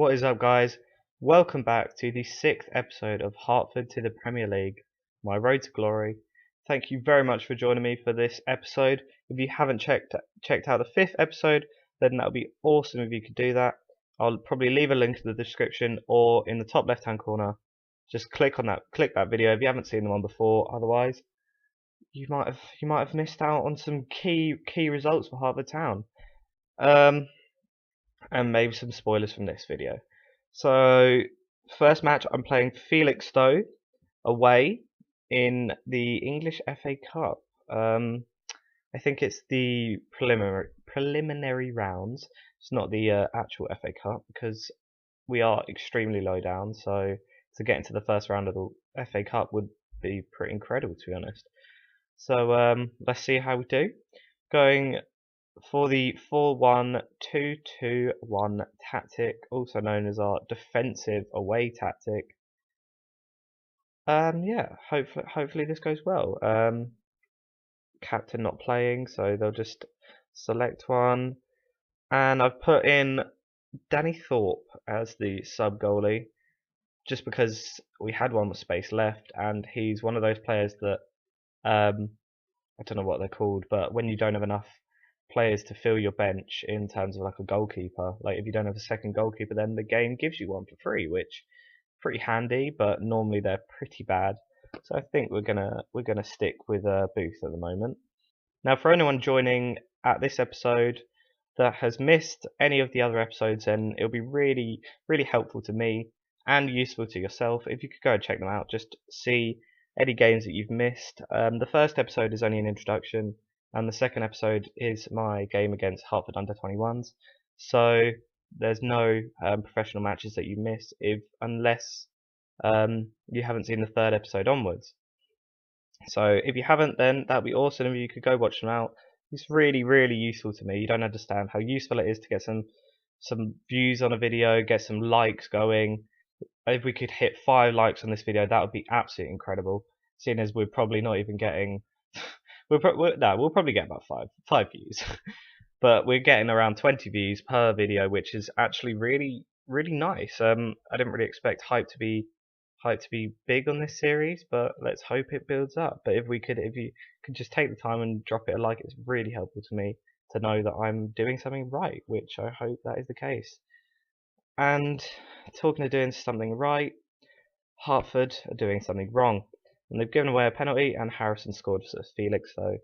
What is up, guys? Welcome back to the 6th episode of Hertford to the Premier League, my road to glory. Thank you very much for joining me for this episode. If you haven't checked out the 5th episode, then that would be awesome if you could do that. I'll probably leave a link in the description or in the top left hand corner. Just click that video if you haven't seen the one before. Otherwise, you might have missed out on some key results for Hertford Town. And maybe some spoilers from this video. So, first match, I'm playing Felixstowe away in the English FA Cup. I think it's the preliminary rounds. It's not the actual FA Cup because we are extremely low down. So to get into the first round of the FA Cup would be pretty incredible, to be honest. So let's see how we do. Going for the 4-1-2-2-1 tactic, also known as our defensive away tactic. Yeah, hopefully this goes well. Captain not playing, so they'll just select one. And I've put in Danny Thorpe as the sub goalie, just because we had one with space left, and he's one of those players that I don't know what they're called, but when you don't have enough players to fill your bench in terms of like a goalkeeper, like if you don't have a second goalkeeper, then the game gives you one for free, which is pretty handy, but normally they're pretty bad. So I think we're gonna stick with Booth at the moment. Now, for anyone joining at this episode that has missed any of the other episodes, then it'll be really helpful to me and useful to yourself if you could go and check them out, just see any games that you've missed. The first episode is only an introduction, and the second episode is my game against Hertford under-21s. So there's no professional matches that you miss unless you haven't seen the third episode onwards. So if you haven't, then that'd be awesome if you could go watch them out. It's really useful to me. You don't understand how useful it is to get some views on a video, get some likes going. If we could hit 5 likes on this video, that would be absolutely incredible. Seeing as we're probably not even getting, we'll probably get about five views, but we're getting around 20 views per video, which is actually really nice. I didn't really expect hype to be big on this series, but let's hope it builds up. But if you could just take the time and drop it a like, it's really helpful to me to know that I'm doing something right, which I hope that is the case. And talking of doing something right, Hertford are doing something wrong, and they've given away a penalty, and Harrison scored for Felixstowe,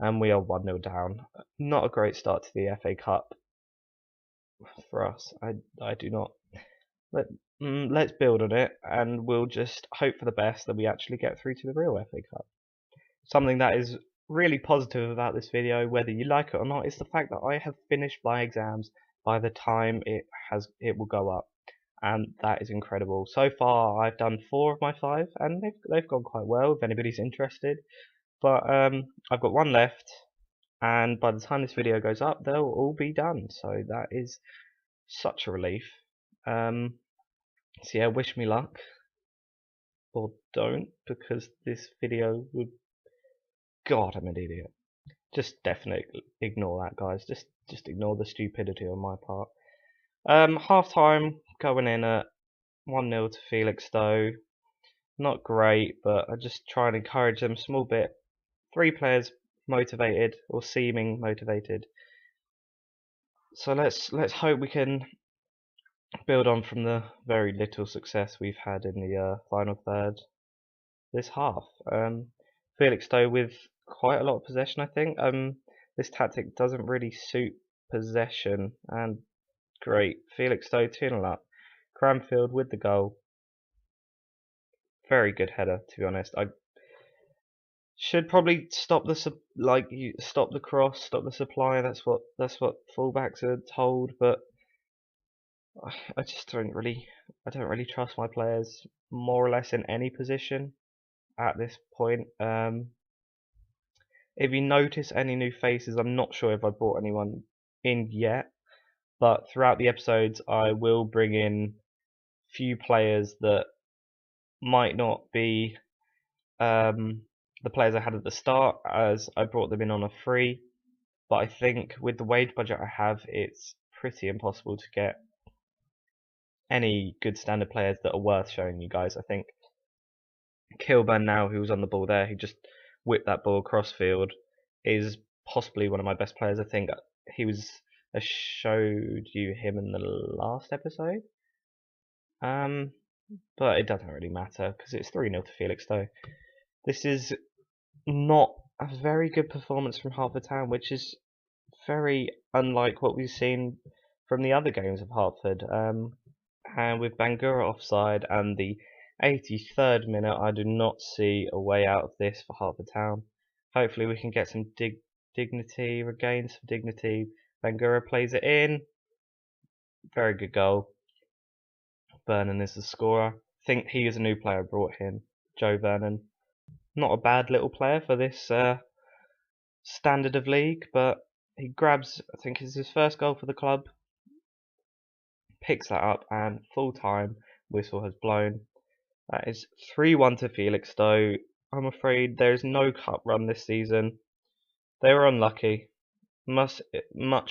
and we are 1-0 down. Not a great start to the FA Cup for us. I do not. Let's build on it, and we'll just hope for the best that we actually get through to the real FA Cup. Something that is really positive about this video, whether you like it or not, is the fact that I have finished my exams by the time it will go up, and that is incredible. So far I've done 4 of my 5, and they've gone quite well if anybody's interested. But I've got 1 left, and by the time this video goes up they'll all be done, so that is such a relief. So yeah, wish me luck, or don't, because this video would, God, I'm an idiot. Just definitely ignore that, guys. Just ignore the stupidity on my part. Half time, going in at 1-0 to Felixstowe. Not great, but I just try and encourage them a small bit. 3 players motivated, or seeming motivated. So let's hope we can build on from the very little success we've had in the final third this half. Felixstowe with quite a lot of possession, I think. This tactic doesn't really suit possession, and great. Felixstowe 2-0 up. Cranfield with the goal. Very good header, to be honest. I should probably stop the cross, stop the supply. That's what fullbacks are told, but I just don't really trust my players more or less in any position at this point. If you notice any new faces, I'm not sure if I brought anyone in yet, but throughout the episodes I will bring in few players that might not be the players I had at the start, as I brought them in on a free. But I think with the wage budget I have, it's pretty impossible to get any good standard players that are worth showing you guys. I think Kilburn, now who was on the ball there, he just whipped that ball across field, is possibly one of my best players. I think I showed you him in the last episode. But it doesn't really matter because it's 3-0 to Felixstowe. This is not a very good performance from Hertford Town, which is very unlike what we've seen from the other games of Hertford. And with Bangura offside and the 83rd minute, I do not see a way out of this for Hertford Town. Hopefully we can get some dignity, regain some dignity. Bangura plays it in. Very good goal. Vernon is the scorer. I think he is a new player brought in, Joe Vernon. Not a bad little player for this standard of league, but he grabs, I think it's his first goal for the club, picks that up, and full time whistle has blown. That is 3-1 to Felixstowe. I'm afraid there is no cup run this season. They were unlucky. Much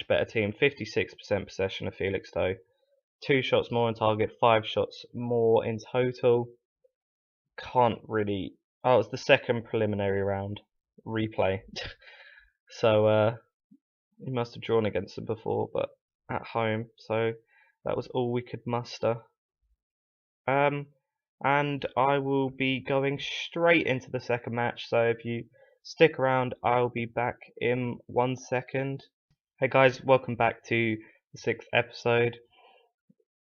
better team, 56% possession of Felixstowe. 2 shots more on target, 5 shots more in total. Can't really... Oh, it's the second preliminary round. Replay. So, he must have drawn against them before, but at home. So, that was all we could muster. And I will be going straight into the second match. So, if you stick around, I'll be back in 1 second. Hey guys, welcome back to the 6th episode.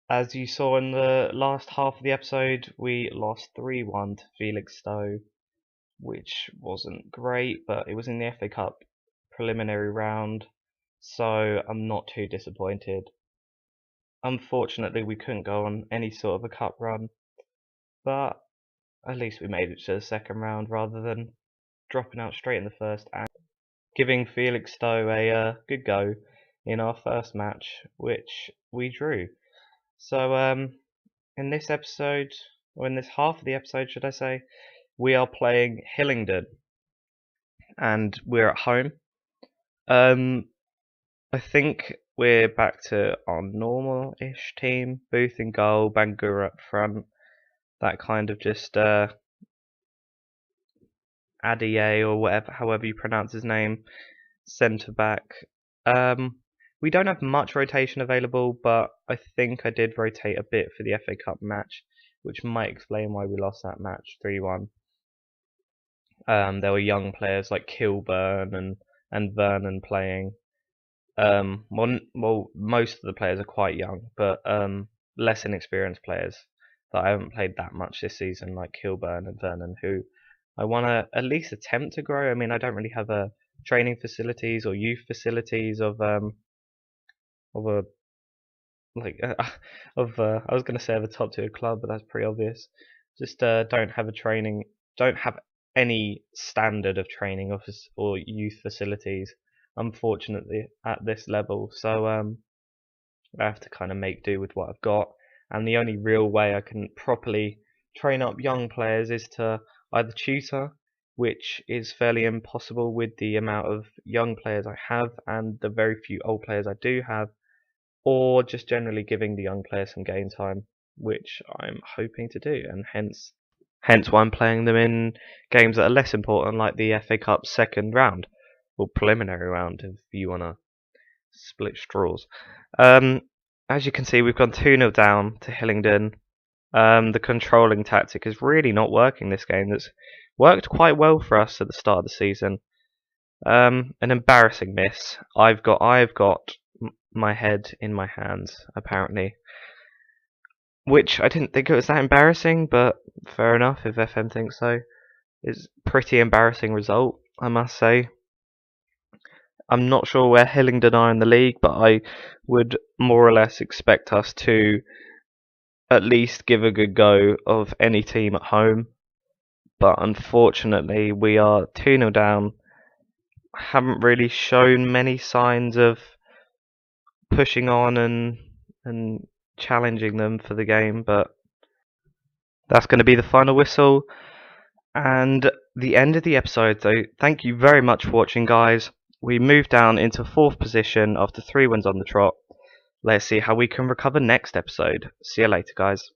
As you saw in the last half of the episode, we lost 3-1 to Felixstowe, which wasn't great, but it was in the FA Cup preliminary round, so I'm not too disappointed. Unfortunately, we couldn't go on any sort of a cup run, but at least we made it to the second round rather than dropping out straight in the first and giving Felixstowe a good go in our first match, which we drew. So, in this episode, or in this half of the episode, should I say, we are playing Hillingdon, and we're at home. I think we're back to our normal-ish team. Booth in goal, Bangura up front, that kind of just Adiye or whatever, however you pronounce his name, centre back. We don't have much rotation available, but I think I did rotate a bit for the FA Cup match, which might explain why we lost that match 3-1. There were young players like Kilburn and Vernon playing. Well, most of the players are quite young, but less inexperienced players that I haven't played that much this season, like Kilburn and Vernon, who I want to at least attempt to grow. I mean, I don't really have training facilities or youth facilities I was going to say of a top tier club, but that's pretty obvious. Just don't have any standard of training office or youth facilities, unfortunately, at this level. So I have to kind of make do with what I've got, and the only real way I can properly train up young players is to either tutor, which is fairly impossible with the amount of young players I have and the very few old players I do have, or just generally giving the young players some game time, which I'm hoping to do, and hence why I'm playing them in games that are less important, like the FA Cup second round, or preliminary round, if you want to split straws. As you can see, we've gone 2-0 down to Hillingdon. The controlling tactic is really not working this game. That's worked quite well for us at the start of the season. An embarrassing miss. I've got my head in my hands, apparently. Which I didn't think it was that embarrassing, but fair enough if FM thinks so. It's a pretty embarrassing result, I must say. I'm not sure where Hillingdon are in the league, but I would more or less expect us to at least give a good go of any team at home. But unfortunately, we are 2-0 down. Haven't really shown many signs of pushing on and challenging them for the game, but that's going to be the final whistle and the end of the episode. So thank you very much for watching, guys. We moved down into 4th position after 3 wins on the trot. Let's see how we can recover next episode. See you later, guys.